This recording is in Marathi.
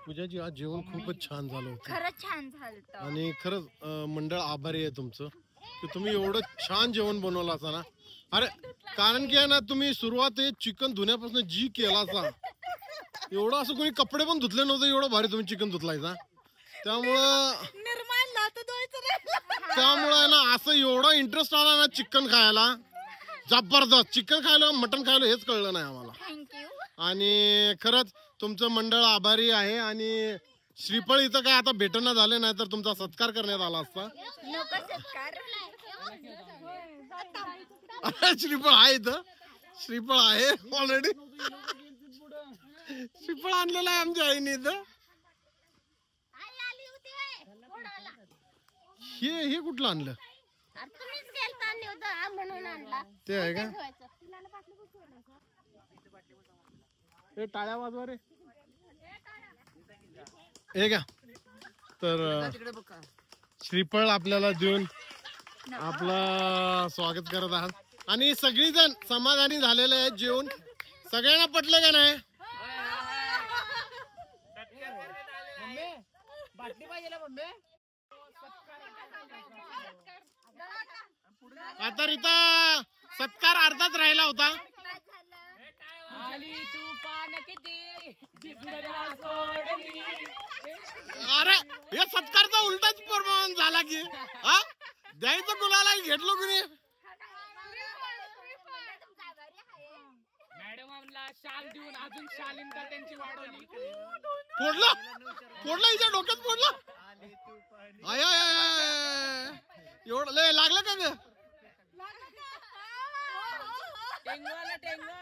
पूजाजी आज जेवण खूपच छान झालं होतं. खरंच छान झालं आणि खरंच मंडळ आभारी आहे तुमचं की तुम्ही एवढं छान जेवण बनवलं असा ना. अरे कारण की आहे ना तुम्ही सुरुवात चिकन धुण्यापासून जी केला असा एवढं असं कोणी कपडे पण धुतले नव्हते एवढं भारी तुम्ही चिकन धुतलायचा. त्यामुळं ना असं एवढा इंटरेस्ट आला ना चिकन खायला. जबरदस्त चिकन खायला मटन खायला हेच कळलं नाही आम्हाला. आणि खरंच तुमचं मंडळ आभारी आहे. आणि श्रीफळ इथं काय आता भेटणं झाले नाही तर तुमचा सत्कार करण्यात आला असता. श्रीफळ आहे इथं. श्रीफळ आहे ऑलरेडी. श्रीफळ आणलेला आहे आमच्या आईने इथं. हे कुठलं आणलं ते आहे का. हे टाळ्या वाजवा रे. हे का तर श्रीफळ आपल्याला देऊन आपलं स्वागत करत आहात. आणि सगळीजण समाधानी झालेले आहेत जेवण. सगळ्यांना पटलं का नाही. आता इथं सत्कार अर्धाच राहिला होता. अरे हे सत्कारचा उलटाच परिणाम झाला की हा द्यायचं कुणाला घेतलो कुणी. मॅडमला शाल देऊन अजून शालीनता त्यांची वाढवली. फोडला हिच्या डोक्यात फोडला. आय एवढं लय लागलं का ग. टेंगवाला टेंगवा